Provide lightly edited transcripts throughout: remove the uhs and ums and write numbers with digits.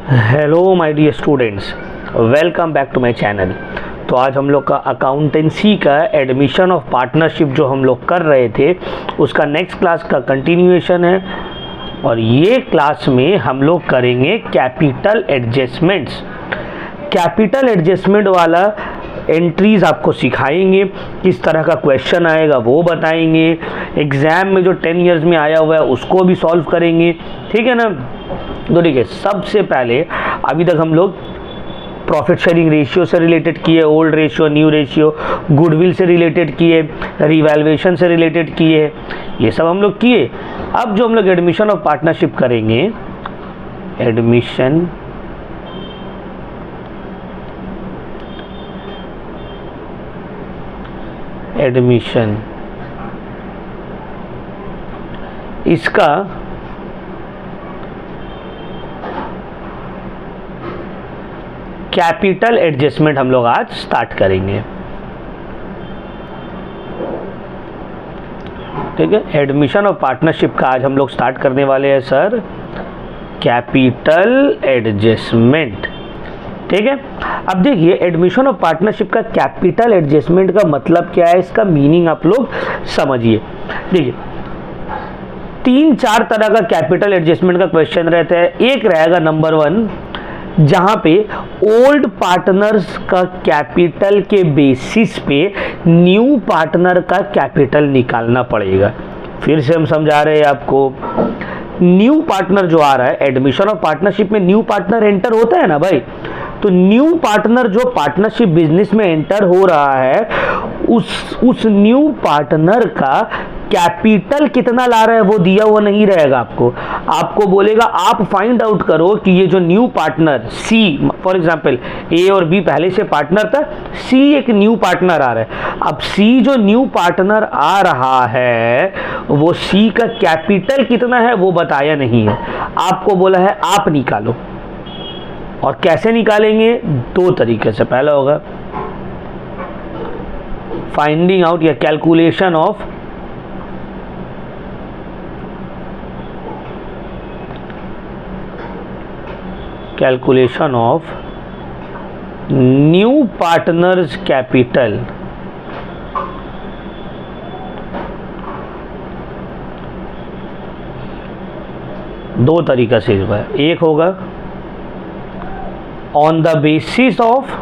Hello my dear students, welcome back to my channel. तो आज हम लोग का अकाउंटेंसी का एडमिशन ऑफ पार्टनरशिप जो हम लोग कर रहे थे उसका नेक्स्ट क्लास का कंटिन्यूएशन है। और ये क्लास में हम लोग करेंगे कैपिटल एडजस्टमेंट्स। कैपिटल एडजस्टमेंट वाला एंट्रीज आपको सिखाएंगे, किस तरह का क्वेश्चन आएगा वो बताएंगे, एग्ज़ाम में जो 10 इयर्स में आया हुआ है उसको भी सॉल्व करेंगे। ठीक है ना। तो देखिए, सबसे पहले अभी तक हम लोग प्रॉफिट शेयरिंग रेशियो से रिलेटेड किए, old ratio, new ratio, goodwill से रिलेटेड किए, रिवैल्यूएशन से रिलेटेड किए, ये सब हम लोग किए। अब जो हम लोग एडमिशन ऑफ पार्टनरशिप करेंगे, एडमिशन इसका कैपिटल एडजस्टमेंट हम लोग आज स्टार्ट करेंगे। ठीक है, एडमिशन ऑफ पार्टनरशिप का आज हम लोग स्टार्ट करने वाले हैं सर, कैपिटल एडजस्टमेंट। ठीक है। अब देखिए, एडमिशन ऑफ पार्टनरशिप का कैपिटल एडजस्टमेंट का मतलब क्या है, इसका मीनिंग आप लोग समझिए। देखिए, 3-4 तरह का कैपिटल एडजस्टमेंट का क्वेश्चन रहता है। एक रहेगा नंबर 1, जहां पे ओल्ड पार्टनर्स का कैपिटल के बेसिस पे न्यू पार्टनर का कैपिटल निकालना पड़ेगा। फिर से हम समझा रहे हैं आपको, न्यू पार्टनर जो आ रहा है, एडमिशन ऑफ पार्टनरशिप में न्यू पार्टनर एंटर होता है ना भाई, तो न्यू पार्टनर जो पार्टनरशिप बिजनेस में एंटर हो रहा है, उस न्यू पार्टनर का कैपिटल कितना ला रहा है वो दिया हुआ नहीं रहेगा आपको बोलेगा आप फाइंड आउट करो कि ये जो new partner C, for example A और बी पहले से पार्टनर था, सी एक न्यू पार्टनर आ रहा है। अब सी जो न्यू पार्टनर आ रहा है वो सी का कैपिटल कितना है वो बताया नहीं है, आपको बोला है आप निकालो। और कैसे निकालेंगे? 2 तरीके से। पहला होगा फाइंडिंग आउट या calculation of new partners capital. दो तरीका से होगा। एक होगा on the basis of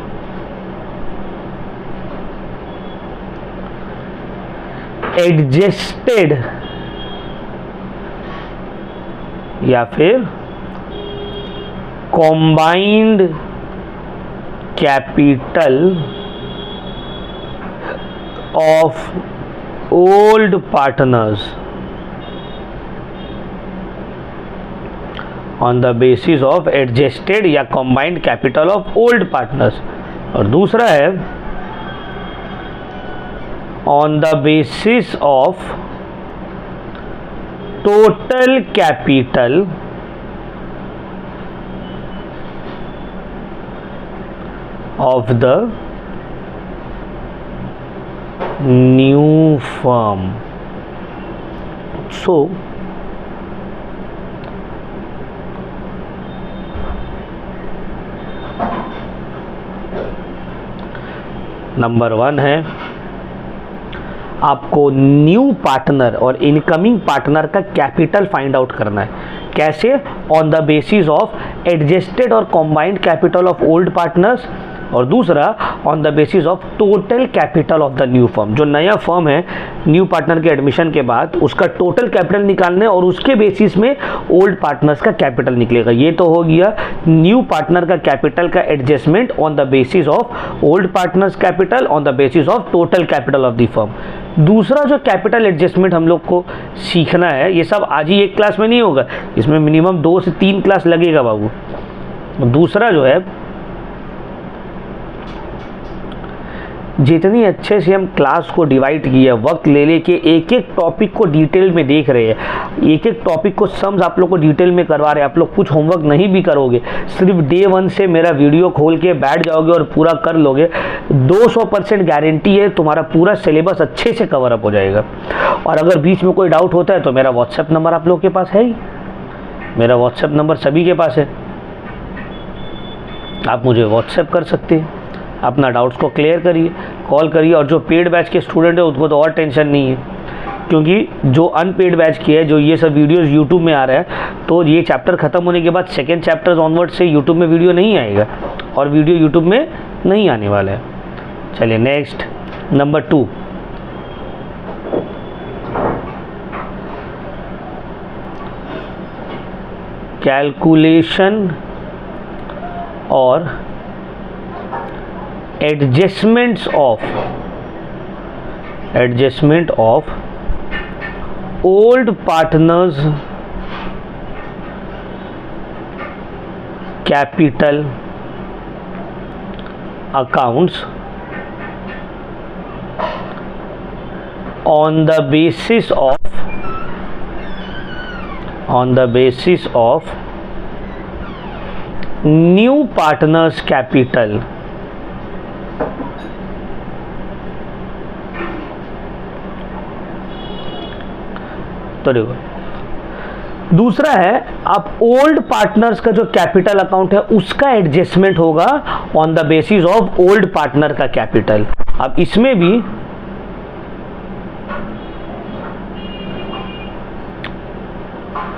adjusted या फिर combined capital of old partners, on the basis of adjusted या combined capital of old partners. और दूसरा है on the basis of total capital of the new firm. So number 1 है आपको new partner और incoming partner का capital find out करना है। कैसे? On the basis of adjusted और combined capital of old partners, और दूसरा on the basis of total capital of the new firm. जो नया फर्म है, न्यू पार्टनर के एडमिशन के बाद उसका टोटल कैपिटल निकालना है और उसके बेसिस में ओल्ड पार्टनर्स का कैपिटल निकलेगा। ये तो हो गया न्यू पार्टनर का कैपिटल का adjustment on the basis of old partners capital on the basis of total capital of the firm. दूसरा जो कैपिटल एडजस्टमेंट हम लोग को सीखना है, ये सब आज ही एक क्लास में नहीं होगा, इसमें मिनिमम 2 से 3 क्लास लगेगा बाबू। दूसरा जो है, जितनी अच्छे से हम क्लास को डिवाइड किया, वक्त ले लेके एक एक टॉपिक को डिटेल में देख रहे हैं, एक एक टॉपिक को सम्स आप लोग को डिटेल में करवा रहे हैं। आप लोग कुछ होमवर्क नहीं भी करोगे, सिर्फ डे 1 से मेरा वीडियो खोल के बैठ जाओगे और पूरा कर लोगे, 200% गारंटी है तुम्हारा पूरा सिलेबस अच्छे से कवर अप हो जाएगा। और अगर बीच में कोई डाउट होता है तो मेरा व्हाट्सएप नंबर आप लोग के पास है ही, मेरा व्हाट्सएप नंबर सभी के पास है। आप मुझे व्हाट्सएप कर सकते हैं, अपना डाउट्स को क्लियर करिए, कॉल करिए। और जो पेड बैच के स्टूडेंट है उनको तो और टेंशन नहीं है, क्योंकि जो अनपेड बैच की है, जो ये सब वीडियोस यूट्यूब में आ रहा है, तो ये चैप्टर ख़त्म होने के बाद सेकेंड चैप्टर ऑनवर्ड से यूट्यूब में वीडियो नहीं आएगा और वीडियो यूट्यूब में नहीं आने वाला है। चलिए नेक्स्ट नंबर 2, कैलकुलेशन और adjustment of old partners capital accounts on the basis of new partners capital। तो देखो, दूसरा है आप ओल्ड पार्टनर्स का जो कैपिटल अकाउंट है उसका एडजस्टमेंट होगा on the basis of old partner का कैपिटल। अब इसमें भी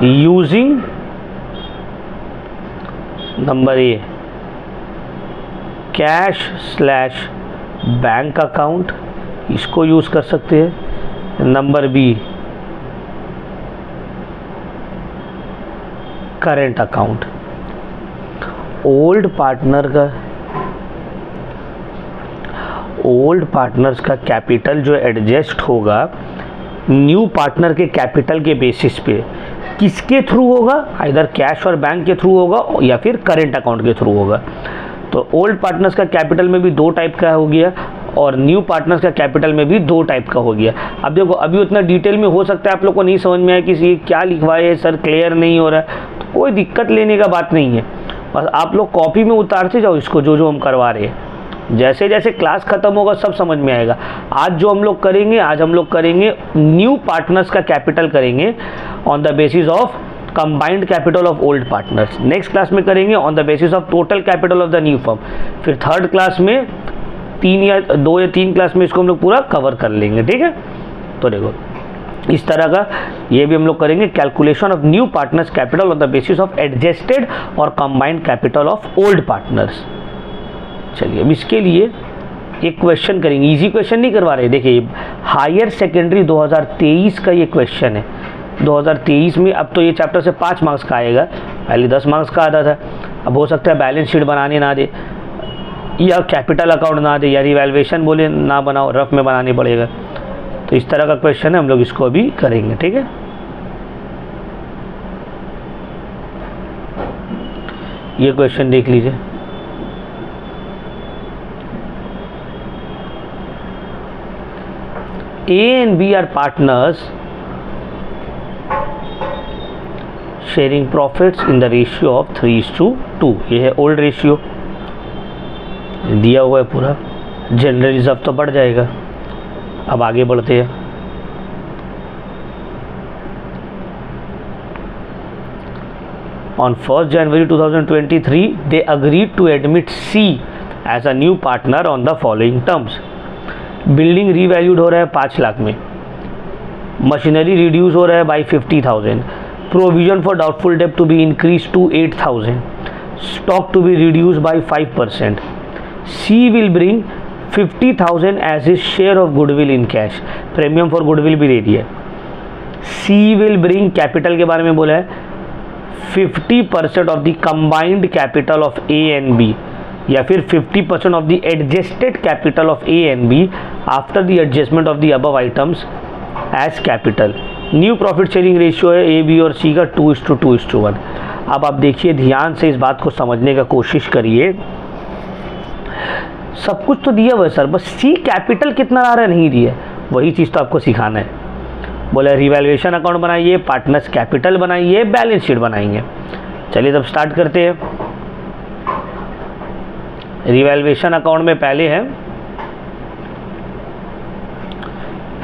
using number A cash slash bank account, इसको यूज कर सकते हैं। Number B current account. Old partners का कैपिटल जो एडजस्ट होगा न्यू पार्टनर के कैपिटल के बेसिस पे, किसके थ्रू होगा? आइदर कैश और बैंक के थ्रू होगा या फिर करेंट अकाउंट के थ्रू होगा। तो ओल्ड पार्टनर्स का कैपिटल में भी 2 टाइप का हो गया और न्यू पार्टनर्स का कैपिटल में भी 2 टाइप का हो गया। अब देखो, अभी उतना डिटेल में हो सकता है आप लोग को नहीं समझ में आया कि ये क्या लिखवाए है सर, क्लियर नहीं हो रहा है, तो कोई दिक्कत लेने का बात नहीं है। बस आप लोग कॉपी में उतारते जाओ इसको, जो हम करवा रहे हैं। जैसे जैसे क्लास खत्म होगा सब समझ में आएगा। आज जो हम लोग करेंगे न्यू पार्टनर्स का कैपिटल करेंगे on the basis of combined capital of old partners. Next class में करेंगे on the basis of total capital of the new firm. फिर थर्ड क्लास में 2 या 3 क्लास में इसको हम लोग पूरा कवर कर लेंगे, ठीक है। तो देखो, इस तरह का ये भी हम लोग करेंगे, calculation of new partners capital on the basis of adjusted और combined capital of old partners. चलिए, अब इसके लिए एक क्वेश्चन करेंगे, इजी क्वेश्चन नहीं करवा रहे। देखिए, हायर सेकेंडरी 2023 का ये क्वेश्चन है। 2023 में अब तो ये चैप्टर से 5 मार्क्स का आएगा, पहले 10 मार्क्स का आता था। अब हो सकता है बैलेंस शीट बनाने ना दे, या कैपिटल अकाउंट ना दे, या रिवैल्यूएशन बोले ना बनाओ, रफ में बनाने पड़ेगा। तो इस तरह का क्वेश्चन है, हम लोग इसको अभी करेंगे, ठीक है। ये क्वेश्चन देख लीजिए। A and B are partners sharing profits in the ratio of 3:2। ये है ओल्ड रेशियो, दिया हुआ है पूरा। जनरल रिजर्व तो बढ़ जाएगा। अब आगे बढ़ते हैं। On 1st January 2023 they agreed to admit C as a new partner on the following terms। Building revalued हो रहा है 5 लाख में, मशीनरी रिड्यूस हो रहा है बाई 50,000, प्रोविजन फॉर डाउटफुल डेब्ट to be increase to 8,000, stock to be reduce by 5%। C will bring 50,000 as his share of goodwill in cash. Premium for goodwill भी दे दिया। सी विल ब्रिंग, कैपिटल के बारे में बोला है, 50% of the combined capital of A and B, या फिर 50% of the adjusted capital of A and B after the adjustment of the above items as capital. New profit sharing ratio है A B और सी का 2:2:1। अब आप देखिए, ध्यान से इस बात को समझने का कोशिश करिए। सब कुछ तो दिया हुआ है सर, बस सी कैपिटल कितना आ रहा है नहीं दिया, वही चीज़ तो आपको सिखाना है। बोले रिवैल्यूएशन अकाउंट बनाइए, पार्टनर्स कैपिटल बनाइए, बैलेंस शीट बनाएंगे। चलिए तब स्टार्ट करते हैं। रिवैल्यूएशन अकाउंट में पहले है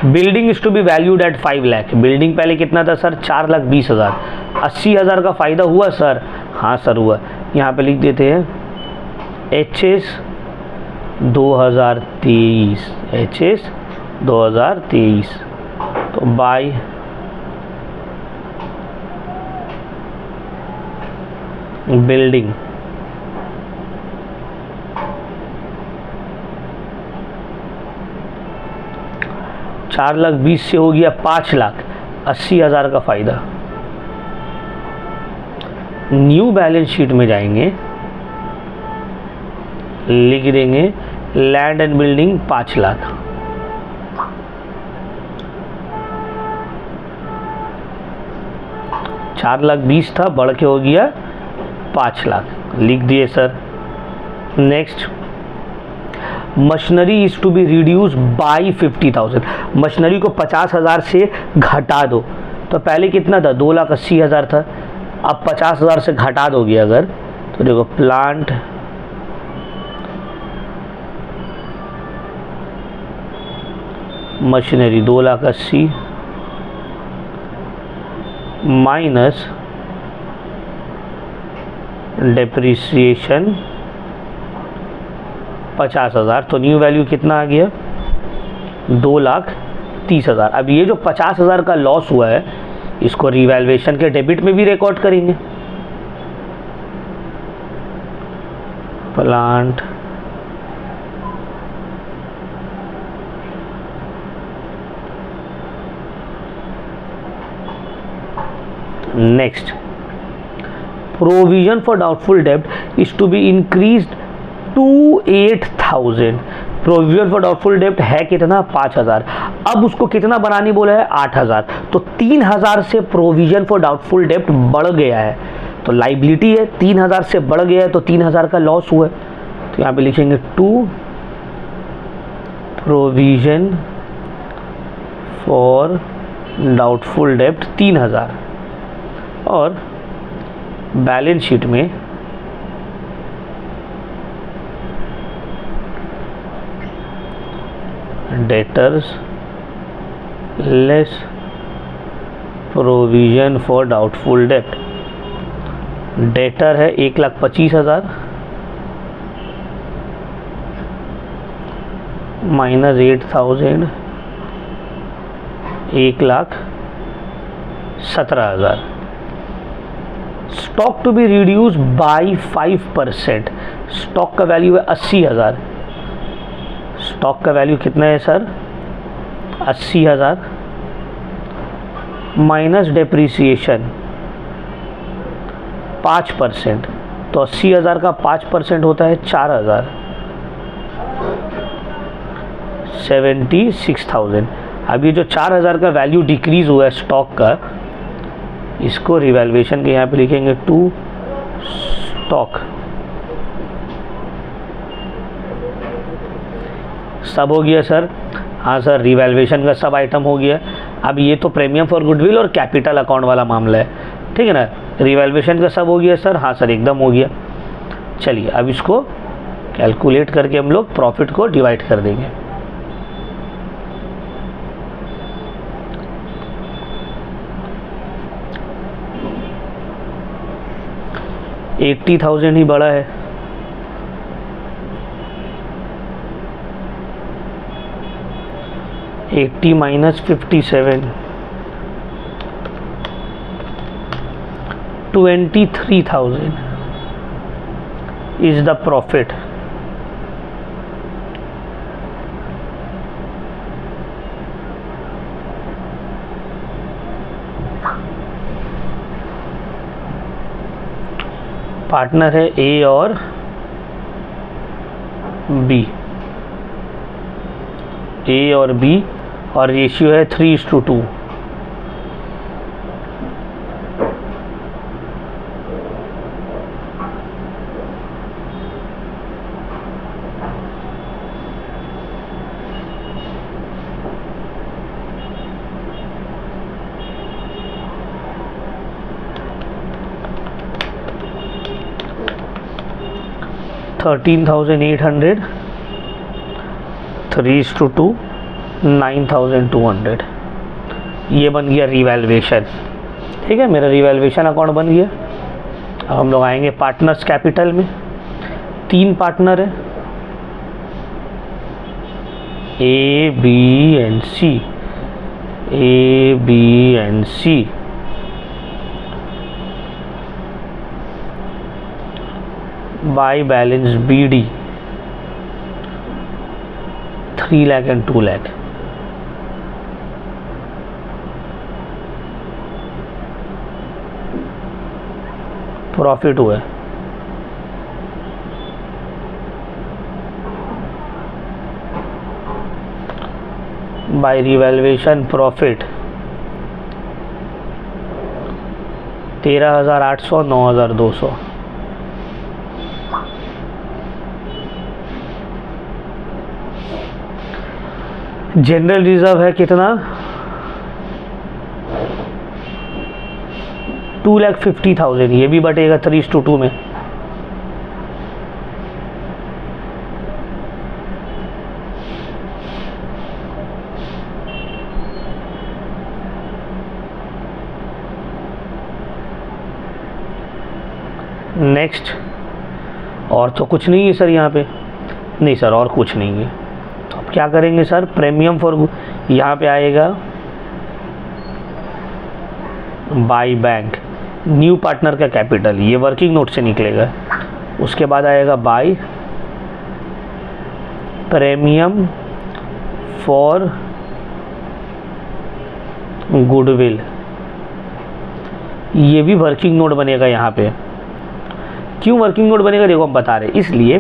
building is to be valued at 5 lakh. Building पहले कितना था सर? 4,20,000। 80,000 का फ़ायदा हुआ सर? हाँ सर हुआ। यहाँ पे लिख देते हैं HS 2023, HS 2023, तो बाय बिल्डिंग $4,20,000 से हो गया $5,80,000 का फायदा। न्यू बैलेंस शीट में जाएंगे, लिख देंगे लैंड एंड बिल्डिंग 5 लाख, $4,20,000 था, बढ़ के हो गया 5 लाख, लिख दिए sir. Next, machinery is to be reduce by 50,000, machinery को 50,000 से घटा दो। तो पहले कितना था, 2,80,000 था, अब 50,000 से घटा दोगे अगर, तो देखो प्लांट मशीनरी 2,80,000 माइनस डेप्रिसिएशन 50,000, तो न्यू वैल्यू कितना आ गया, 2,30,000। अब ये जो 50,000 का लॉस हुआ है, इसको रिवैल्यूएशन के डेबिट में भी रिकॉर्ड करेंगे। Plant next, provision for doubtful डेब्ट is to be increased to 8,000। Provision for doubtful डेब्ट है कितना, 5,000, अब उसको कितना बनानी बोला है, 8,000, तो 3,000 से प्रोविजन फॉर डाउटफुल डेब्ट बढ़ गया है, तो लाइबिलिटी है, 3,000 से बढ़ गया है, तो 3,000 का लॉस हुआ है। तो यहाँ पे लिखेंगे टू प्रोविजन फॉर डाउटफुल डेब्ट 3,000, और बैलेंस शीट में debtors less provision for doubtful डेब्ट, डेटर है 1,25,000 minus 8,000, 1,17,000। Stock to be reduce by 5%, stock का वैल्यू है 80,000, स्टॉक का वैल्यू कितना है सर, 80,000 माइनस डेप्रिसिएशन 5%, तो 80,000 का 5% होता है 4,000, 76,000। अब ये जो 4,000 का वैल्यू डिक्रीज हुआ है स्टॉक का, इसको रिवैल्यूएशन के यहाँ पे लिखेंगे टू स्टॉक। सब हो गया सर, हाँ सर, रिवैल्यूएशन का सब आइटम हो गया। अब ये तो प्रीमियम फॉर गुडविल और कैपिटल अकाउंट वाला मामला है, ठीक है ना। रिवैल्यूएशन का सब हो गया सर, हाँ सर एकदम हो गया। चलिए अब इसको कैलकुलेट करके हम लोग प्रॉफिट को डिवाइड कर देंगे। $80,000 ही बड़ा है, $80 minus 57, 23,000 is the profit। Partner है ए और बी, ए और बी, और रेशियो है 3:2। $13,800, 3:2, 9,200। ये बन गया रिवैल्यूएशन, ठीक है, मेरा रिवैल्यूएशन अकाउंट बन गया। अब हम लोग आएंगे पार्टनर्स कैपिटल में। 3 पार्टनर है, A B and C, A B and C, by balance B D 3 lakh and 2 lakh. Profit हुआ है by revaluation profit 13,800 9,200। General reserve है कितना 2,50,000, ये भी बटेगा 3:2 में। नेक्स्ट, और तो कुछ नहीं है सर यहाँ पे, नहीं सर और कुछ नहीं है, तो अब क्या करेंगे सर, प्रीमियम फॉर यहाँ पे आएगा बाय बैंक, न्यू पार्टनर का कैपिटल, ये वर्किंग नोट से निकलेगा। उसके बाद आएगा बाय प्रीमियम फॉर गुडविल, ये भी वर्किंग नोट बनेगा यहाँ पे। क्यों वर्किंग नोट बनेगा देखो हम बता रहे हैं, इसलिए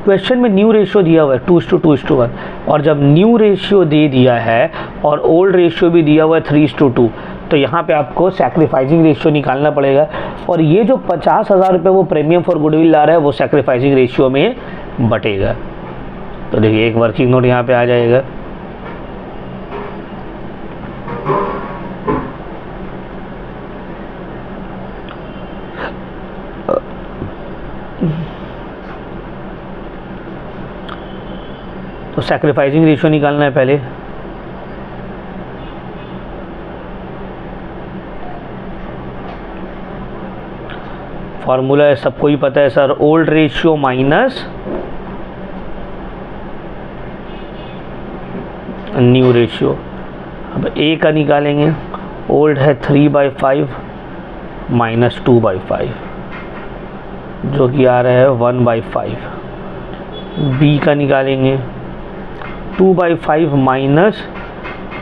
क्वेश्चन में न्यू रेशियो दिया हुआ है 2:2:1, और जब न्यू रेशियो दे दिया है और ओल्ड रेशियो भी दिया हुआ है 3:2, तो यहाँ पे आपको सैक्रिफाइसिंग रेशियो निकालना पड़ेगा, और ये जो 50,000 रुपये वो प्रीमियम फॉर गुडविल ला रहा है वो सैक्रिफाइसिंग रेशियो में बटेगा। तो देखिए एक वर्किंग नोट यहाँ पे आ जाएगा, तो सैक्रिफाइसिंग रेशियो निकालना है पहले। फॉर्मूला है सबको ही पता है sir, old ratio minus new ratio. अब ए का निकालेंगे, ओल्ड है 3/5 माइनस 2/5 जो कि आ रहा है 1/5। बी का निकालेंगे 2/5 माइनस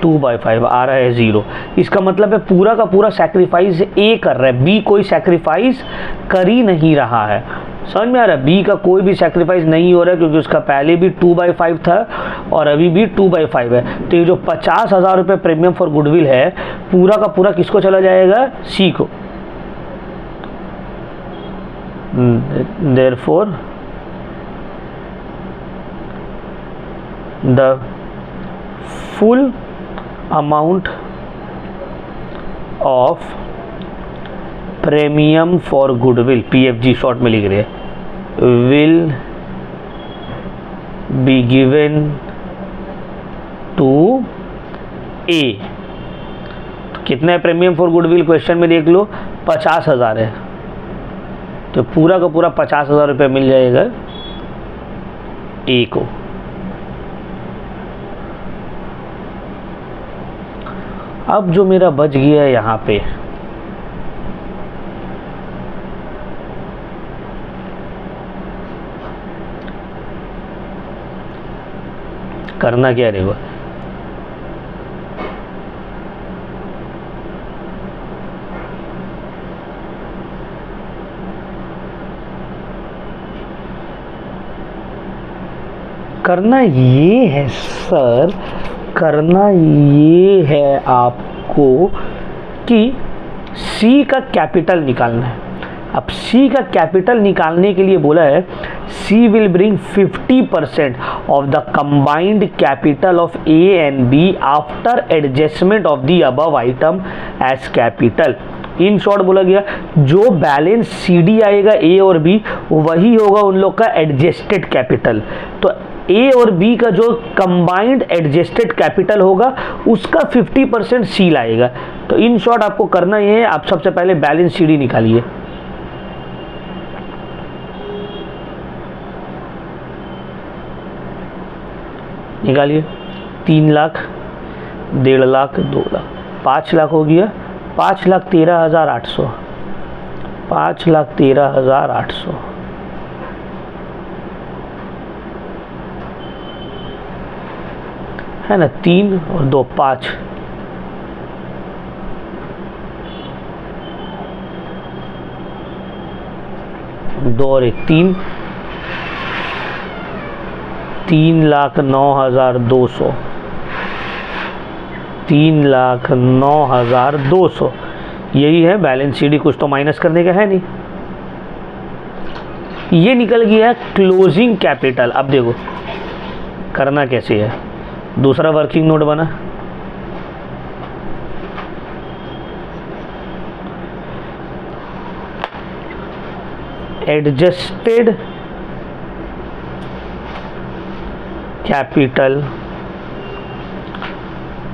2/5 आ रहा है 0। इसका मतलब है पूरा का पूरा सैक्रिफाइस ए कर रहा है, बी कोई सैक्रिफाइस कर ही नहीं रहा है। समझ में आ रहा है, बी का कोई भी सैक्रिफाइस नहीं हो रहा है क्योंकि उसका पहले भी 2/5 था और अभी भी 2/5 है। तो ये जो 50,000 रुपये प्रीमियम फॉर गुडविल है पूरा का पूरा किसको चला जाएगा, सी को। Therefore the full amount of premium for goodwill, PFG short में लिख रहे हैं, विल बी गिवन टू ए। तो कितना है प्रीमियम फॉर गुडविल, क्वेश्चन में देख लो 50,000 है, तो पूरा का पूरा 50,000 रुपये मिल जाएगा ए को। अब जो मेरा बच गया है यहाँ पे, करना क्या रहेगा, करना ये है सर, करना ये है आपको कि सी का कैपिटल निकालना है। अब सी का कैपिटल निकालने के लिए बोला है C will bring 50% of the combined capital of A and B after adjustment of the above item as capital. In short बोला गया जो बैलेंस CD आएगा ए और बी वही होगा उन लोग का एडजस्टेड कैपिटल। तो ए और बी का जो कंबाइंड एडजस्टेड कैपिटल होगा उसका 50% सी लाएगा। तो इन शॉर्ट आपको करना ये है, आप सबसे पहले बैलेंस CD निकालिए। निकालिए। 3 लाख, 1.5 लाख, 2 लाख, 5 लाख हो गया। 5,13,800, 5,13,800 है ना। 3 और 2 5, 2 और 1 3, 3,09,200, 3,09,200 यही है बैलेंस शीट। कुछ तो माइनस करने का है नहीं। ये निकल गया है क्लोजिंग कैपिटल। अब देखो करना कैसे है। दूसरा वर्किंग नोट बना, adjusted capital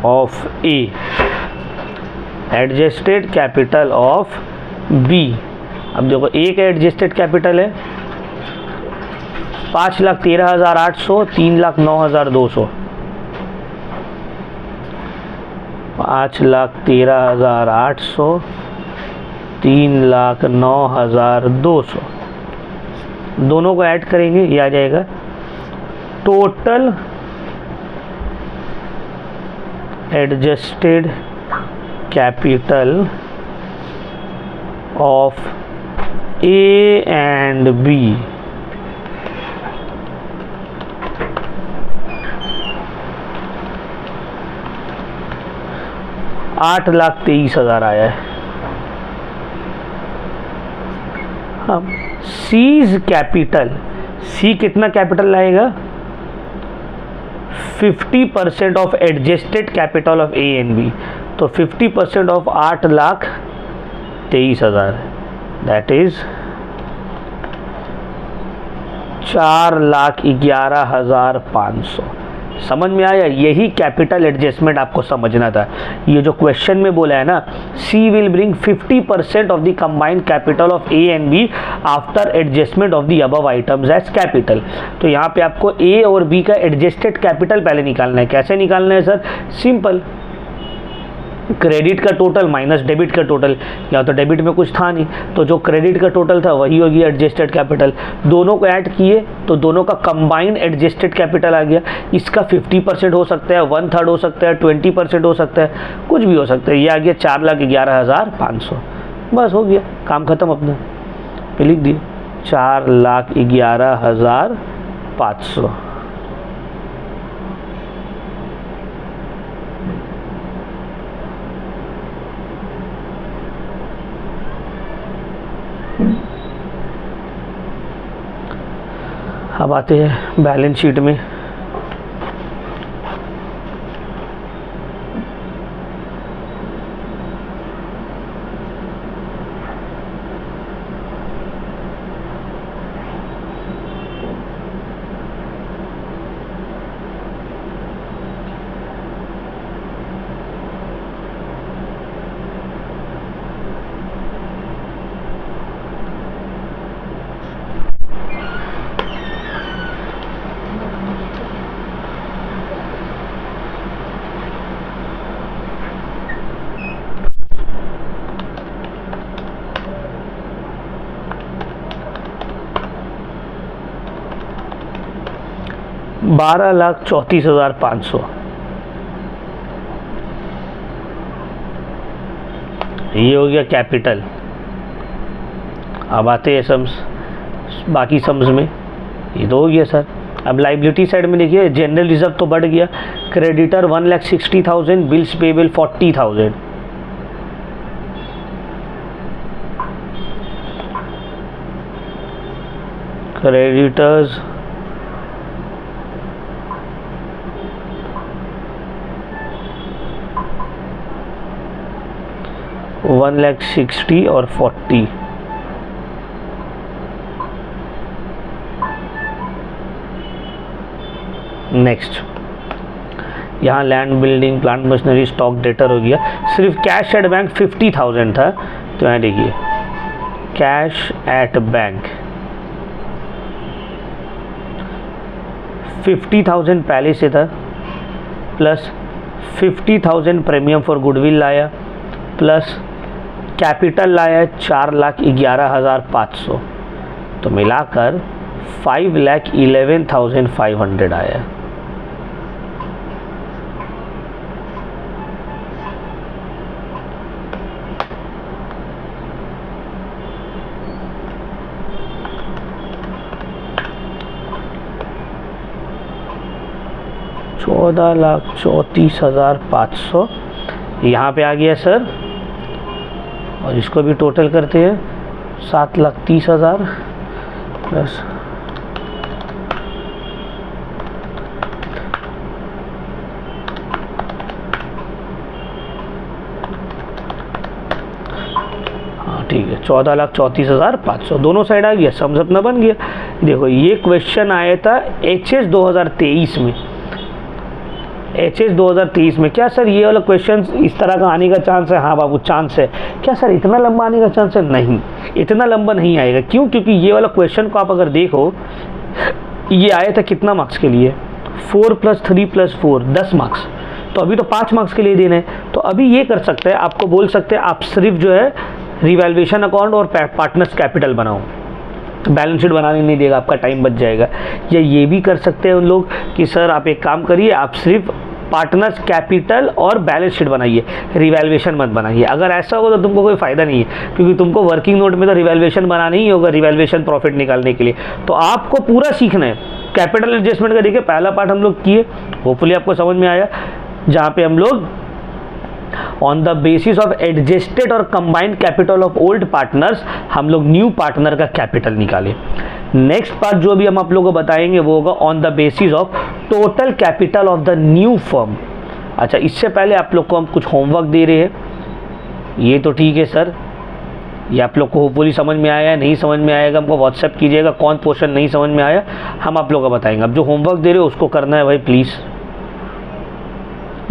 of A, adjusted capital of B. अब देखो एक एडजस्टेड कैपिटल है 5,13,800, 3,09,200, 5,13,800, 3,09,200 दोनों को ऐड करेंगे, ये आ जाएगा total adjusted capital of A and B. $8,23,000 आया है। अब सीज कैपिटल, सी कितना कैपिटल लाएगा? 50% of adjusted capital of A and B. तो 50% ऑफ 8,23,000 दैट इज 4,11,500। समझ में आया? यही कैपिटल एडजस्टमेंट आपको समझना था। ये जो क्वेश्चन में बोला है ना, C will bring 50% of the combined capital of A and B after adjustment of the above items as capital. तो यहाँ पे आपको ए और बी का एडजस्टेड कैपिटल पहले निकालना है। कैसे निकालना है सर? सिंपल, क्रेडिट का टोटल माइनस डेबिट का टोटल। या तो डेबिट में कुछ था नहीं, तो जो क्रेडिट का टोटल था वही हो गया एडजस्टेड कैपिटल। दोनों को ऐड किए तो दोनों का कंबाइंड एडजस्टेड कैपिटल आ गया। इसका 50% हो सकता है, 1/3 हो सकता है, 20% हो सकता है, कुछ भी हो सकता है। ये आ गया 4,11,500। बस हो गया, काम खत्म। अपना पे लिख दिए 4,11,500। अब आते हैं बैलेंस शीट में। $12,34,500 ये हो गया कैपिटल। अब आते हैं सम्स, बाकी सम्स में। ये तो हो गया सर। अब लाइबिलिटी साइड में देखिए, जनरल रिजर्व तो बढ़ गया। Creditor 1,60,000, bills payable 40,000। क्रेडिटर्स 1,60,000 और 40। नेक्स्ट, यहाँ land, building, plant, machinery, stock, debtor हो गया। सिर्फ कैश एट बैंक 50,000 था। तो यहाँ देखिए कैश एट बैंक 50,000 पहले से था, प्लस 50,000 प्रीमियम फॉर गुडविल लाया, प्लस कैपिटल लाया 4,11,500, तो मिलाकर 5,11,500 आया। $14,34,500 यहाँ पे आ गया सर, और इसको भी टोटल करते हैं 7,30,000 प्लस ठीक है 14,34,500 दोनों साइड आ गया, सम अपना बन गया। देखो ये क्वेश्चन आया था HS 2023 में। HS 2023 में क्या सर ये वाला क्वेश्चन इस तरह का आने का चांस है? हाँ बाबू चांस है। क्या सर इतना लंबा आने का चांस है? नहीं, इतना लंबा नहीं आएगा। क्यों? क्योंकि ये वाला क्वेश्चन को आप अगर देखो, ये आया था कितना मार्क्स के लिए? 4 + 3 + 4 10 मार्क्स। तो अभी तो 5 मार्क्स के लिए देना है। तो अभी ये कर सकते हैं, आपको बोल सकते हैं आप सिर्फ जो है रिवैल्यूएशन अकाउंट और पार्टनर्स कैपिटल बनाओ, बैलेंस शीट बनाने नहीं देगा, आपका टाइम बच जाएगा। या ये भी कर सकते हैं उन लोग कि सर आप एक काम करिए, आप सिर्फ पार्टनर्स कैपिटल और बैलेंस शीट बनाइए, रिवैल्यूएशन मत बनाइए। अगर ऐसा हो तो तुमको कोई फ़ायदा नहीं है, क्योंकि तुमको वर्किंग नोट में तो रिवैल्यूएशन बनाना ही होगा, रिवैल्यूएशन प्रॉफिट निकालने के लिए। तो आपको पूरा सीखना है। कैपिटल एडजस्टमेंट का देखिए पहला पार्ट हम लोग किए, होपफुली आपको समझ में आया, जहाँ पे हम लोग on the basis of adjusted और combined capital of old partners हम लोग न्यू पार्टनर का कैपिटल निकाले। नेक्स्ट पार्ट जो भी हम आप लोगों को बताएंगे वो होगा on the basis of total capital of the new firm. अच्छा, इससे पहले आप लोग को हम कुछ होमवर्क दे रहे हैं। ये तो ठीक है सर, ये आप लोग को होपफुली समझ में आया है। नहीं समझ में आएगा हमको व्हाट्सएप कीजिएगा, कौन पोर्शन नहीं समझ में आया हम आप लोग को बताएंगे। अब जो होमवर्क दे रहे हो उसको करना है भाई प्लीज़।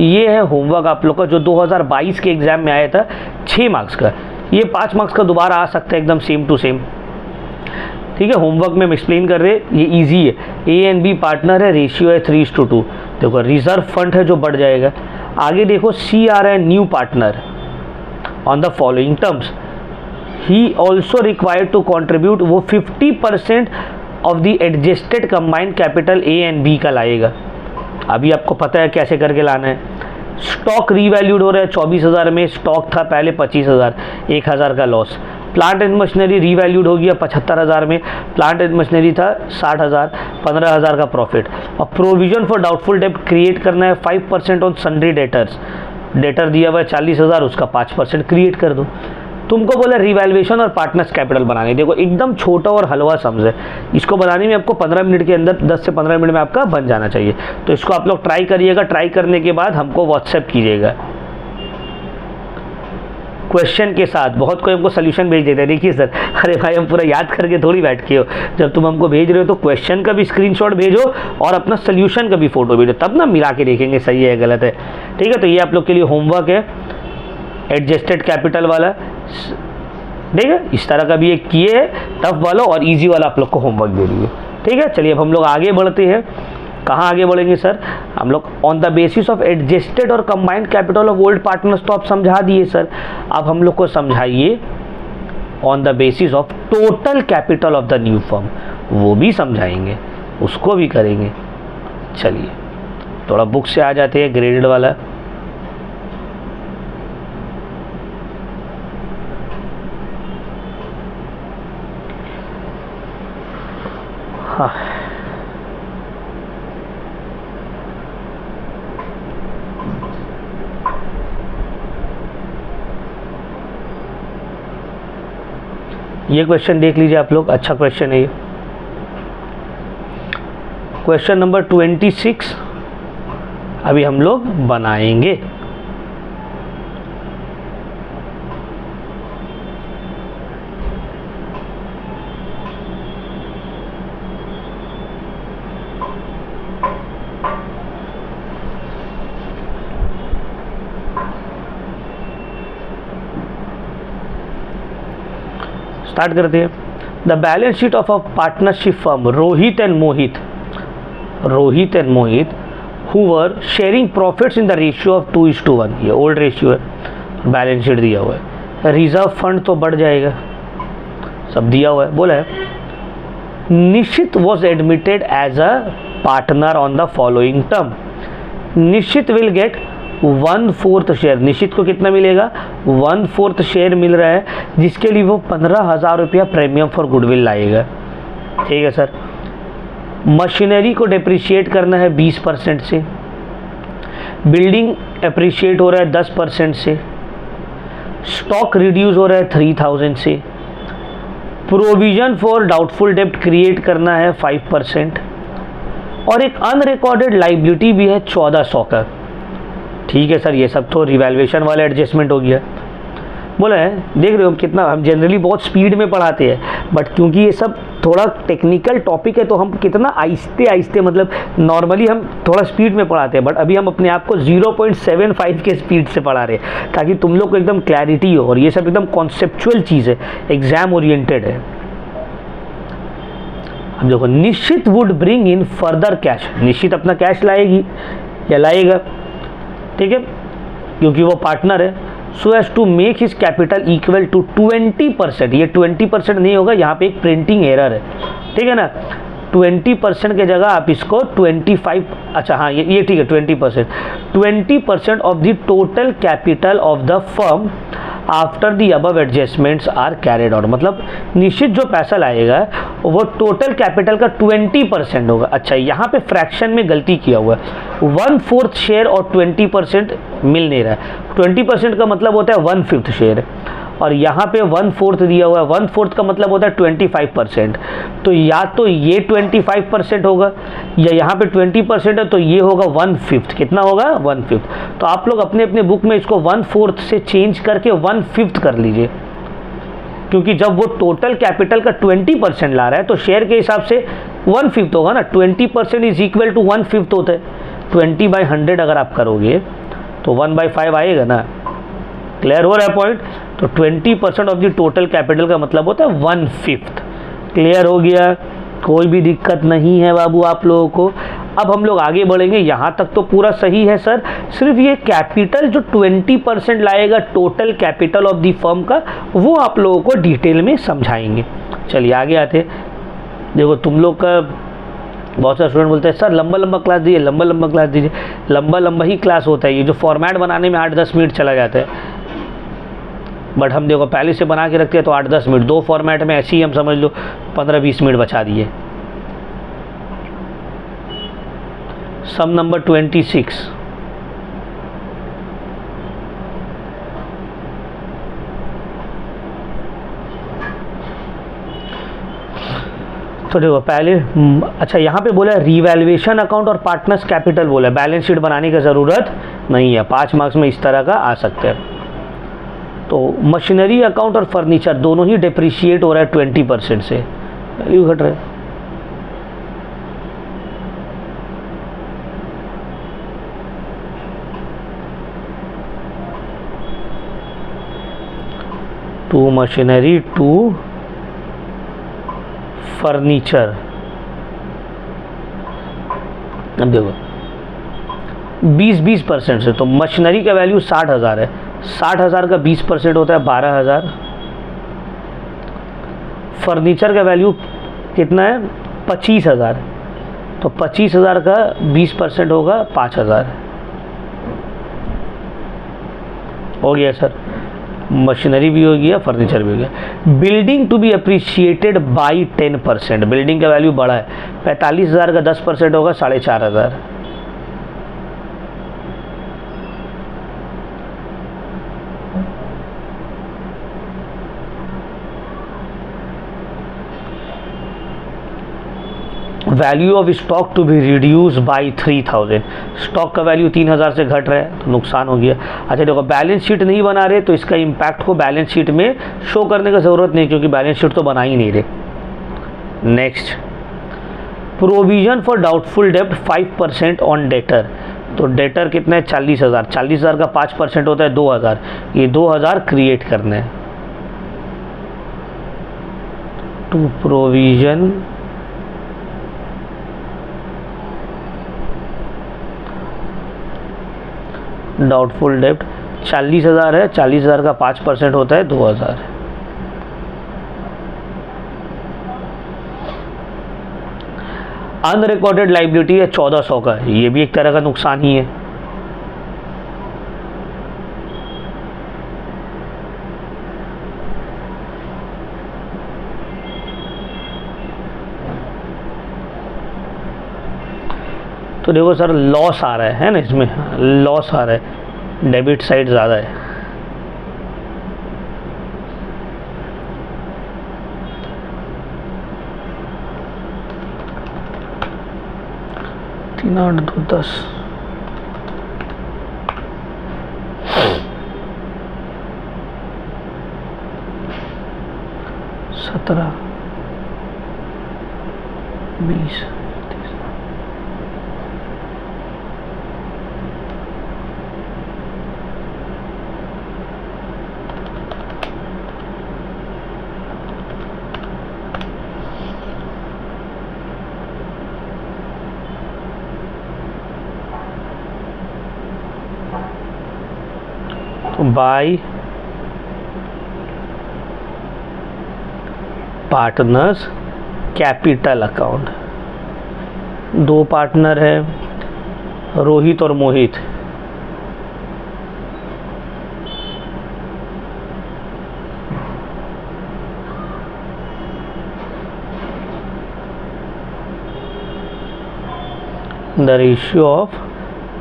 ये है होमवर्क आप लोग का जो 2022 के एग्ज़ाम में आया था 6 मार्क्स का। ये 5 मार्क्स का दोबारा आ सकता है एकदम सेम टू सेम। ठीक है, होमवर्क में हम एक्सप्लेन कर रहे हैं, ये इजी है। A एंड B पार्टनर है, रेशियो है 3:2। देखो रिजर्व फंड है जो बढ़ जाएगा। आगे देखो C आ रहा है new partner on the following terms, he also required to contribute, वो 50% of the adjusted combined capital A and B का लाएगा। अभी आपको पता है कैसे करके लाना है। स्टॉक रीवैल्यूड हो रहा है 24,000 में, स्टॉक था पहले 25,000, 1,000 का loss. Plant and machinery revalued हो गया 75,000 में, प्लांट एंड मशीनरी था 60,000, 15,000 का प्रॉफिट। और provision for doubtful debt create करना है 5% ऑन सन्ड्री डेटर्स, डेटर दिया हुआ है 40,000, उसका 5% क्रिएट कर दो। तुमको बोला रिवैल्यूएशन और पार्टनर्स कैपिटल बनाने। देखो एकदम छोटा और हलवा समझ है, इसको बनाने में आपको 15 मिनट के अंदर 10 से 15 मिनट में आपका बन जाना चाहिए। तो इसको आप लोग ट्राई करिएगा, ट्राई करने के बाद हमको व्हाट्सएप कीजिएगा क्वेश्चन के साथ। बहुत कोई हमको सोल्यूशन भेज देते हैं, देखिए सर अरे भाई हम पूरा याद करके थोड़ी बैठ के हो, जब तुम हमको भेज रहे हो तो क्वेश्चन का भी स्क्रीनशॉट भेजो और अपना सोल्यूशन का भी फोटो भेजो, तब ना मिला के देखेंगे सही है गलत है। ठीक है, तो ये आप लोग के लिए होमवर्क है एडजस्टेड कैपिटल वाला। ठीक है, इस तरह का भी एक किए है, टफ वाला और इजी वाला आप लोग को होमवर्क दे दिए। ठीक है, चलिए अब हम लोग आगे बढ़ते हैं। कहाँ आगे बढ़ेंगे सर? हम लोग on the basis of adjusted और combined capital of old partners तो आप समझा दिए सर। अब हम लोग को समझाइए on the basis of total capital of the new firm, वो भी समझाएंगे, उसको भी करेंगे। चलिए थोड़ा बुक से आ जाते हैं, ग्रेडेड वाला। हाँ, ये क्वेश्चन देख लीजिए आप लोग, अच्छा क्वेश्चन है ये। क्वेश्चन नंबर 26 अभी हम लोग बनाएंगे। स्टार्ट करते हैं। The balance sheet of a partnership firm Rohit and Mohit, Rohit and Mohit who were sharing profits in the ratio of 2:1, ये ओल्ड रेशियो है, बैलेंस शीट दिया हुआ है। रिजर्व फंड तो बढ़ जाएगा, सब दिया हुआ है। बोला है Nishchit was admitted as a partner on the following term. Nishchit will get 1/4 share. Nishchit को कितना मिलेगा? 1/4 शेयर मिल रहा है, जिसके लिए वो 15,000 रुपया प्रीमियम फॉर गुडविल लाएगा। ठीक है सर। मशीनरी को डिप्रिशिएट करना है 20% से, बिल्डिंग अप्रिशिएट हो रहा है 10% से, स्टॉक रिड्यूस हो रहा है 3,000 से, प्रोविजन फॉर डाउटफुल डेब्ट क्रिएट करना है 5%, और एक अनरिकॉर्डेड लाइबिलिटी भी है 1400 का। ठीक है सर, ये सब तो रिवैल्यूएशन वाला एडजस्टमेंट हो गया। बोला है देख रहे हो कितना, हम जनरली बहुत स्पीड में पढ़ाते हैं, बट क्योंकि ये सब थोड़ा टेक्निकल टॉपिक है तो हम कितना आहिस्ते आहिस्ते, मतलब नॉर्मली हम थोड़ा स्पीड में पढ़ाते हैं, बट अभी हम अपने आप को 0.75 के स्पीड से पढ़ा रहे हैं ताकि तुम लोग को एकदम क्लैरिटी हो। और ये सब एकदम कॉन्सेप्चुअल चीज़ है, एग्जाम ओरिएंटेड है। अब देखो, निश्चित would bring in further cash. निश्चित अपना कैश लाएगी या लाएगा, ठीक है, क्योंकि वो पार्टनर है। So as to make his capital equal to 20%। ये 20% नहीं होगा, यहाँ पे एक प्रिंटिंग एरर है, ठीक है ना। 20% के जगह आप इसको 25, अच्छा हाँ ये ठीक है, 20% of the total capital of the firm after the above adjustments are carried out. मतलब निश्चित जो पैसा लाएगा वो टोटल कैपिटल का 20% होगा। अच्छा, यहाँ पे फ्रैक्शन में गलती किया हुआ है, 1/4 शेयर और 20% मिल नहीं रहा है। 20% का मतलब होता है 1/5 शेयर, और यहाँ पे 1/4 दिया हुआ है। 1/4 का मतलब होता है 25%। तो या तो ये 25% होगा, या यहाँ पे 20% है तो ये होगा 1/5। कितना होगा? 1/5। तो आप लोग अपने अपने बुक में इसको 1/4 से चेंज करके 1/5 कर लीजिए, क्योंकि जब वो टोटल कैपिटल का 20% ला रहा है तो शेयर के हिसाब से 1/5 होगा ना। 20% इज इक्वल टू 1/5 होता है। 20/100 अगर आप करोगे तो 1/5 आएगा ना। क्लियर हो रहा है पॉइंट? तो 20% ऑफ द टोटल कैपिटल का मतलब होता है 1/5। क्लियर हो गया? कोई भी दिक्कत नहीं है बाबू आप लोगों को। अब हम लोग आगे बढ़ेंगे। यहाँ तक तो पूरा सही है सर, सिर्फ ये कैपिटल जो 20% लाएगा total capital of the firm का, वो आप लोगों को डिटेल में समझाएंगे। चलिए आगे आते। देखो तुम लोग का बहुत सारे स्टूडेंट बोलते हैं सर लंबा लंबा क्लास दीजिए, लंबा लंबा क्लास दीजिए। लंबा लंबा ही क्लास होता है, ये जो फॉर्मेट बनाने में 8-10 मिनट चला जाता है, बट हम देखो पहले से बना के रखते हैं तो 8-10 मिनट। 2 फॉर्मेट में ऐसे ही हम समझ लो 15-20 मिनट बचा दिए। सम नंबर 26। तो देखो पहले, अच्छा यहाँ पे बोला रिवैल्यूएशन अकाउंट और पार्टनर्स कैपिटल बोला, बैलेंस शीट बनाने की ज़रूरत नहीं है। 5 मार्क्स में इस तरह का आ सकता है। तो मशीनरी अकाउंट और फर्नीचर दोनों ही डिप्रिशिएट हो रहा है 20% से, वैल्यू घट रहा है। To machinery to furniture. अब देखो 20% से, तो मशीनरी का वैल्यू 60,000 है। 60,000 का 20% होता है 12,000। फर्नीचर का वैल्यू कितना है? 25,000। तो 25,000 का 20% होगा 5,000। हो गया सर, मशीनरी भी हो गया, फर्नीचर भी हो गया। Building to be appreciated by 10%। Building का वैल्यू बढ़ा है, 45,000 का 10% होगा 4,500। Value of stock to be reduce by 3,000। Stock का वैल्यू 3,000 से घट रहा है तो नुकसान हो गया। अच्छा देखो, बैलेंस शीट नहीं बना रहे तो इसका इम्पैक्ट को बैलेंस शीट में शो करने की ज़रूरत नहीं, क्योंकि बैलेंस शीट तो बना ही नहीं रहे। नेक्स्ट, प्रोविजन फॉर डाउटफुल डेब्ट 5% ऑन डेटर। तो डेटर कितना है? 40,000। 40,000 का 5% होता है 2,000। ये 2,000 क्रिएट करना है। टू प्रोविजन डाउटफुल डेप्ट 40,000 है, 40,000 का 5% होता है 2,000। अनरिकॉर्डेड लाइबिलिटी है 1400 का, ये भी एक तरह का नुकसान ही है। तो देखो सर लॉस आ रहा है ना, इसमें लॉस आ रहा है, डेबिट साइड ज़्यादा है। तीन 8 2 10 17 20 तो bye partners capital account, 2 partner है रोहित और मोहित। The ratio of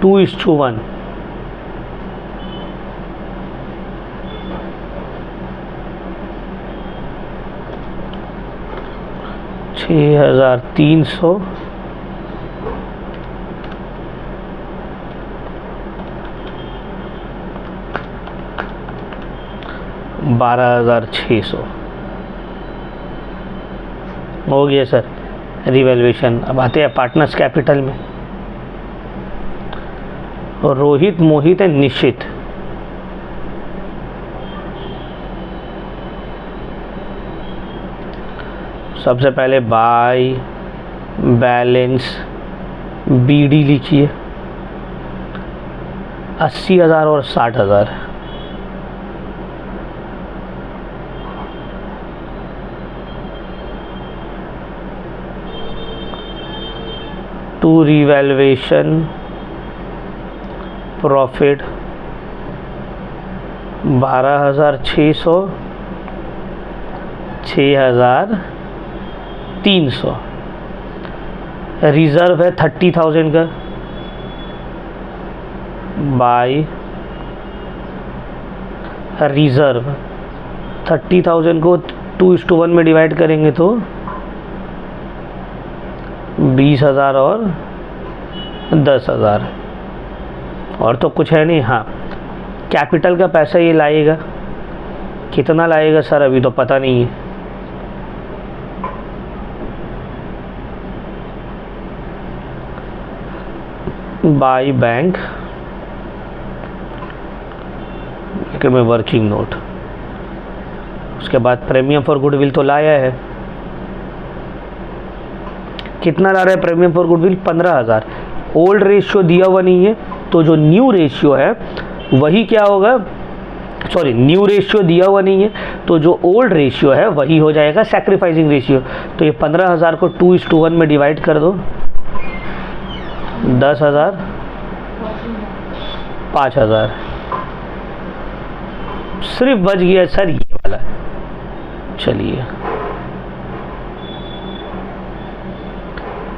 2:1। $6,300 $12,600 हो गया सर रिवैल्यूएशन। अब आते हैं पार्टनर्स कैपिटल में। और रोहित मोहित है निश्चित, सबसे पहले बाय बैलेंस बीडी लिखिए 80,000 और 60,000। To revaluation profit 12,600 6,300। रिजर्व है 30,000 का, बाय रिजर्व 30,000 को 2:1 में डिवाइड करेंगे तो 20,000 और 10,000। और तो कुछ है नहीं। हाँ, कैपिटल का पैसा ये लाएगा, कितना लाएगा सर अभी तो पता नहीं है। बाय बैंक में वर्किंग नोट, उसके बाद प्रीमियम फॉर गुडविल तो लाया है। कितना ला रहा है premium for goodwill? 15,000। Old ratio दिया हुआ नहीं है, तो जो न्यू रेशियो है वही क्या होगा, सॉरी न्यू रेशियो दिया हुआ नहीं है, तो जो ओल्ड रेशियो है वही हो जाएगा सैक्रिफाइसिंग रेशियो। तो ये 15,000 को 2:1 में डिवाइड कर दो, 10,000 5,000, सिर्फ बच गया सर ये वाला। चलिए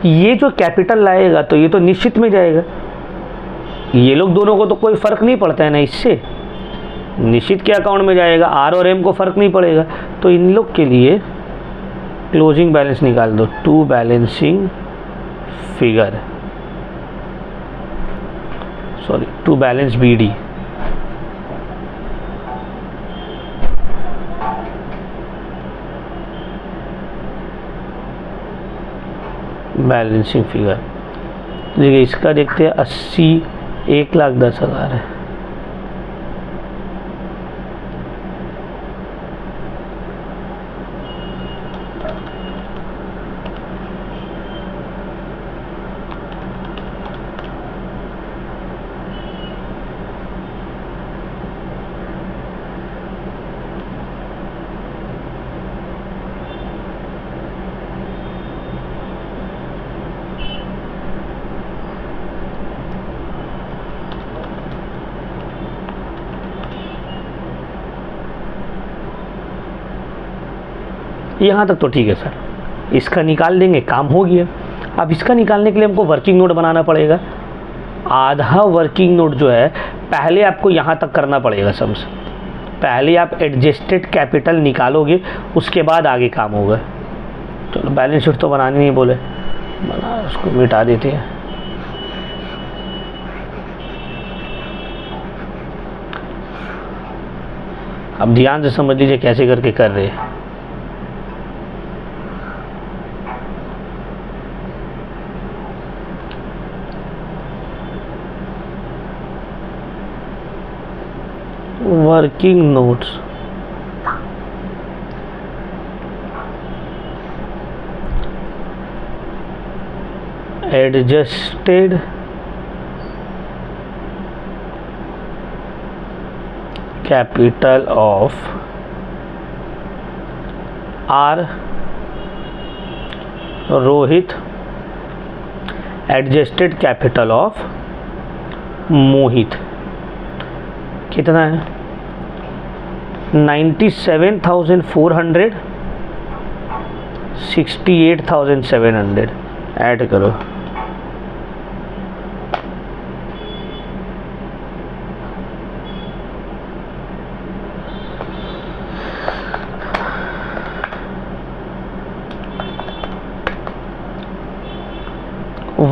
ये जो कैपिटल लाएगा तो ये तो निश्चित में जाएगा, ये लोग दोनों को तो कोई फर्क नहीं पड़ता है ना इससे, निश्चित के अकाउंट में जाएगा, आर और एम को फर्क नहीं पड़ेगा। तो इन लोग के लिए क्लोजिंग बैलेंस निकाल दो, to balancing figure, sorry to balance BD. Balancing figure देखिए, इसका देखते हैं 80 1,10,000 है। यहाँ तक तो ठीक है सर, इसका निकाल देंगे, काम हो गया। अब इसका निकालने के लिए हमको वर्किंग नोट बनाना पड़ेगा। आधा वर्किंग नोट जो है पहले आपको यहाँ तक करना पड़ेगा। सबसे पहले आप एडजस्टेड कैपिटल निकालोगे, उसके बाद आगे काम होगा। चलो बैलेंस शीट तो बनानी नहीं बोले, बना, उसको मिटा देते हैं। अब ध्यान से समझ लीजिए कैसे करके कर रहे हैं। Working notes, adjusted capital of R Rohit, adjusted capital of Mohit कितना है 97,400, 68,700 ऐड करो।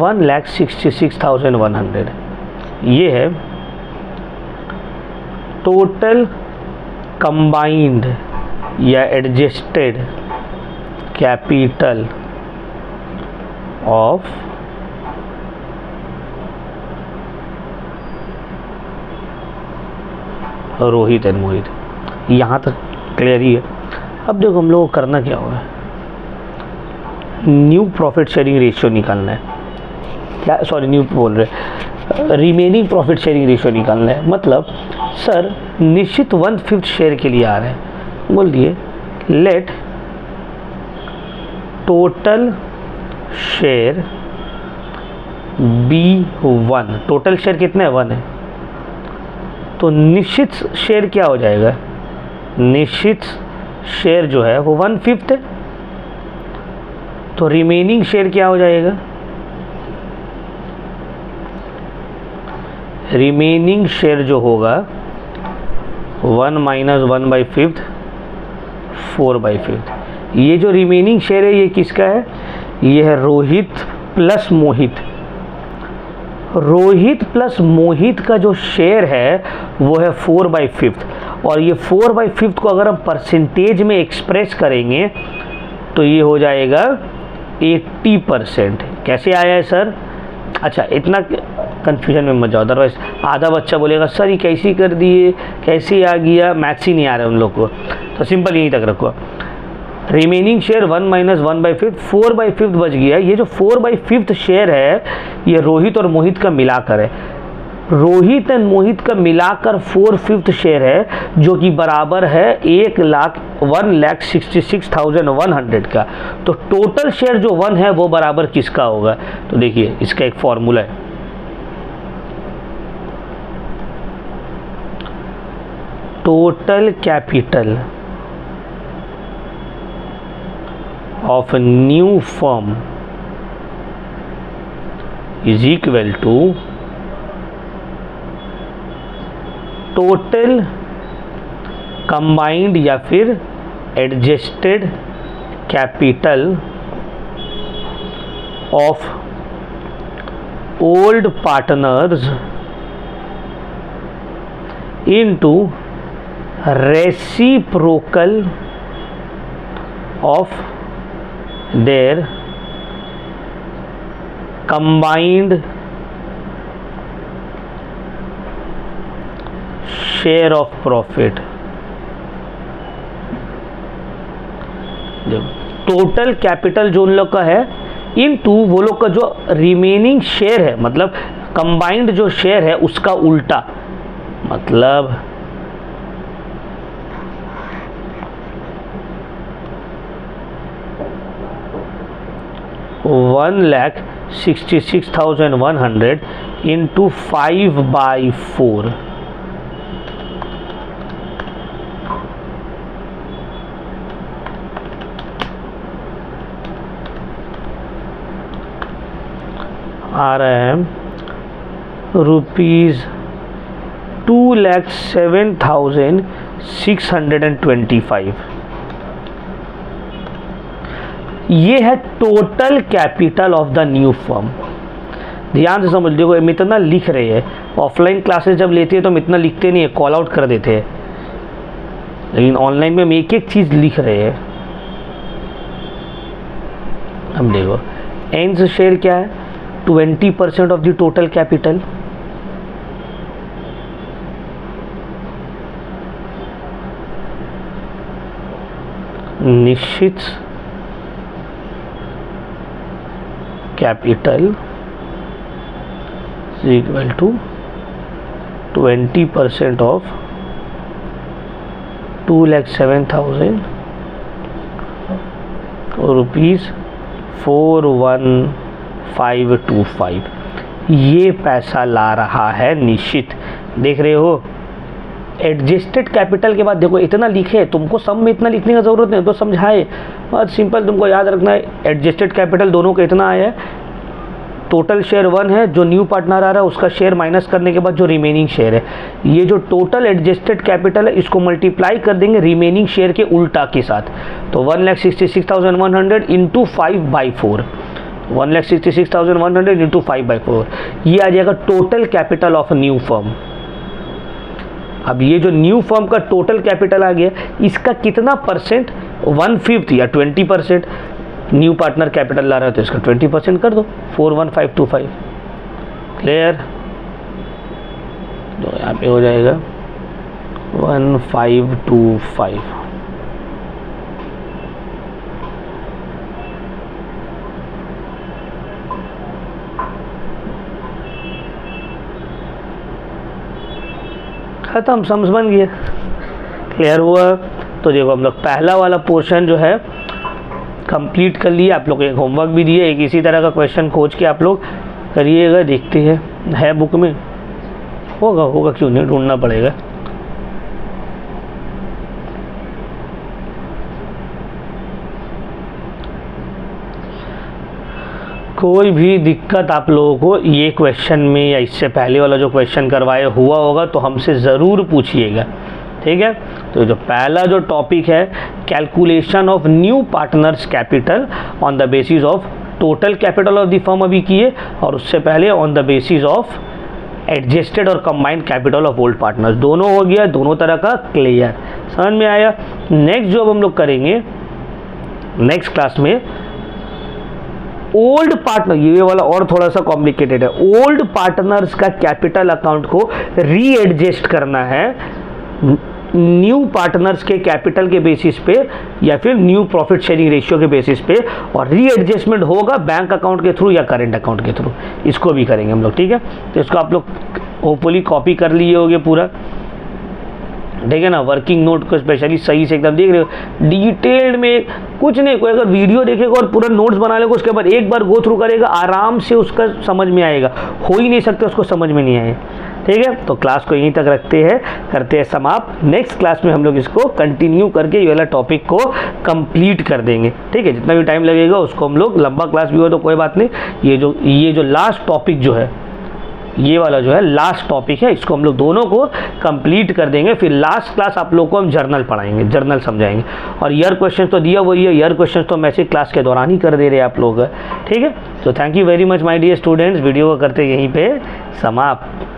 $1,66,100 ये है टोटल कंबाइंड या adjusted capital of Rohit and Mohit. यहाँ तक क्लियर ही है। अब देखो हम लोगों को करना क्या होगा, न्यू प्रॉफिट शेयरिंग रेशियो निकालना है। क्या सॉरी न्यू बोल रहे, रिमेनिंग प्रॉफिट शेयरिंग रेशियो निकालना है। मतलब सर निश्चित 1/5 शेयर के लिए आ रहे हैं, बोल दिए let total share B1। Total share कितने 1 है, तो निश्चित शेयर क्या हो जाएगा, निश्चित शेयर जो है वो 1/5 है, तो रिमेनिंग शेयर क्या हो जाएगा, रिमेनिंग शेयर जो होगा 1 - 1/5 4/5। ये जो रिमेनिंग शेयर है ये किसका है, ये है रोहित प्लस मोहित। रोहित प्लस मोहित का जो शेयर है वो है 4/5, और ये 4/5 को अगर हम परसेंटेज में एक्सप्रेस करेंगे तो ये हो जाएगा 80%। कैसे आया है सर, अच्छा इतना कंफ्यूजन में मत जाओ, अदरवाइज आधा बच्चा बोलेगा सर ये कैसी कर दिए, कैसे आ गया, मैथ्स ही नहीं आ रहा है उन लोग को। तो सिंपल यहीं तक रखो, रिमेनिंग शेयर 1 - 1/5 4/5 बच गया। ये जो 4/5 शेयर है ये रोहित और मोहित का मिलाकर है, रोहित एंड मोहित का मिलाकर 4/5 शेयर है, जो कि बराबर है 1,66,100 का। तो टोटल शेयर जो 1 है वो बराबर किसका होगा, तो देखिए इसका एक फॉर्मूला है, total capital of new firm is equal to total combined या फिर adjusted capital of old partners into reciprocal of their combined share of profit। Total capital जो उन लोग का है इनटू वो लोग का जो रिमेनिंग शेयर है, मतलब कंबाइंड जो शेयर है उसका उल्टा, मतलब 1,66,100 into 5/4। आ रहा है ₹2,07,625। ये है total capital of the new firm. ध्यान से समझ, देखो हम इतना लिख रहे हैं, ऑफलाइन क्लासेस जब लेते हैं तो हम इतना लिखते नहीं है, कॉल आउट कर देते हैं, लेकिन ऑनलाइन में हम एक एक चीज़ लिख रहे हैं। हम देखो एंड्स शेयर क्या है, 20% ऑफ द टोटल कैपिटल। निश्चित capital is equal to 20% of 2,07,000 rupees 41525। ये पैसा ला रहा है निश्चित। देख रहे हो, एडजस्टेड कैपिटल के बाद देखो इतना लिखे, तुमको सम में इतना लिखने का ज़रूरत नहीं, तो समझाए, बहुत सिंपल, तुमको याद रखना है। एडजस्टेड कैपिटल दोनों का इतना आया है, टोटल शेयर 1 है, जो न्यू पार्टनर आ रहा है उसका शेयर माइनस करने के बाद जो रिमेनिंग शेयर है, ये जो टोटल एडजस्टेड कैपिटल है इसको मल्टीप्लाई कर देंगे रिमेनिंग शेयर के उल्टा के साथ। तो 1,66,100 इंटू 5/4, 1,66,100 इंटू 5/4, ये आ जाएगा total capital of new firm. अब ये जो न्यू फर्म का टोटल कैपिटल आ गया, इसका कितना परसेंट, 1/5 या 20%। न्यू पार्टनर कैपिटल ला रहा है तो इसका 20% कर दो, 41525। क्लियर? तो यहाँ पे हो जाएगा 1525। खत्म, समझ बन गया, क्लियर हुआ? तो देखो हम लोग पहला वाला पोर्शन जो है कंप्लीट कर लिए। आप लोग एक होमवर्क भी दिए, एक इसी तरह का क्वेश्चन खोज के आप लोग करिएगा, देखते हैं है बुक में, होगा क्यों नहीं, ढूंढना पड़ेगा। कोई भी दिक्कत आप लोगों को ये क्वेश्चन में या इससे पहले वाला जो क्वेश्चन करवाए हुआ होगा तो हमसे ज़रूर पूछिएगा, ठीक है? तो जो पहला जो टॉपिक है, calculation of new partners capital on the basis of total capital of the firm अभी किए, और उससे पहले on the basis of adjusted और combined capital of old partners, दोनों हो गया, दोनों तरह का क्लियर, समझ में आया? नेक्स्ट जो अब हम लोग करेंगे नेक्स्ट क्लास में, ओल्ड पार्टनर, ये वाला और थोड़ा सा कॉम्प्लिकेटेड है। ओल्ड पार्टनर्स का कैपिटल अकाउंट को री एडजस्ट करना है न्यू पार्टनर्स के कैपिटल के बेसिस पे या फिर न्यू प्रॉफिट शेयरिंग रेशियो के बेसिस पे, और री एडजस्टमेंट होगा बैंक अकाउंट के थ्रू या करेंट अकाउंट के थ्रू, इसको भी करेंगे हम लोग, ठीक है? तो इसको आप लोग होपफुली कॉपी कर लिए होगे पूरा, ठीक है ना? वर्किंग नोट को स्पेशली सही से एकदम देख रहे हो, डिटेल्ड में कुछ नहीं, कोई अगर वीडियो देखेगा और पूरा नोट्स बना लेगा, उसके बाद एक बार गो थ्रू करेगा, आराम से उसका समझ में आएगा, हो ही नहीं सकता उसको समझ में नहीं आए, ठीक है? तो क्लास को यहीं तक रखते हैं, करते हैं समाप्त। नेक्स्ट क्लास में हम लोग इसको कंटिन्यू करके ये वाला टॉपिक को कंप्लीट कर देंगे, ठीक है? जितना भी टाइम लगेगा उसको हम लोग, लंबा क्लास भी हो तो कोई बात नहीं, ये जो लास्ट टॉपिक जो है, ये वाला जो है लास्ट टॉपिक है, इसको हम लोग दोनों को कंप्लीट कर देंगे। फिर लास्ट क्लास आप लोग को हम जर्नल पढ़ाएंगे, जर्नल समझाएंगे, और ईयर क्वेश्चन तो दिया वही है, ईयर क्वेश्चन तो मैसेज क्लास के दौरान ही कर दे रहे हैं आप लोग, ठीक है? तो thank you very much my dear students, video को करते यहीं पे समाप्त।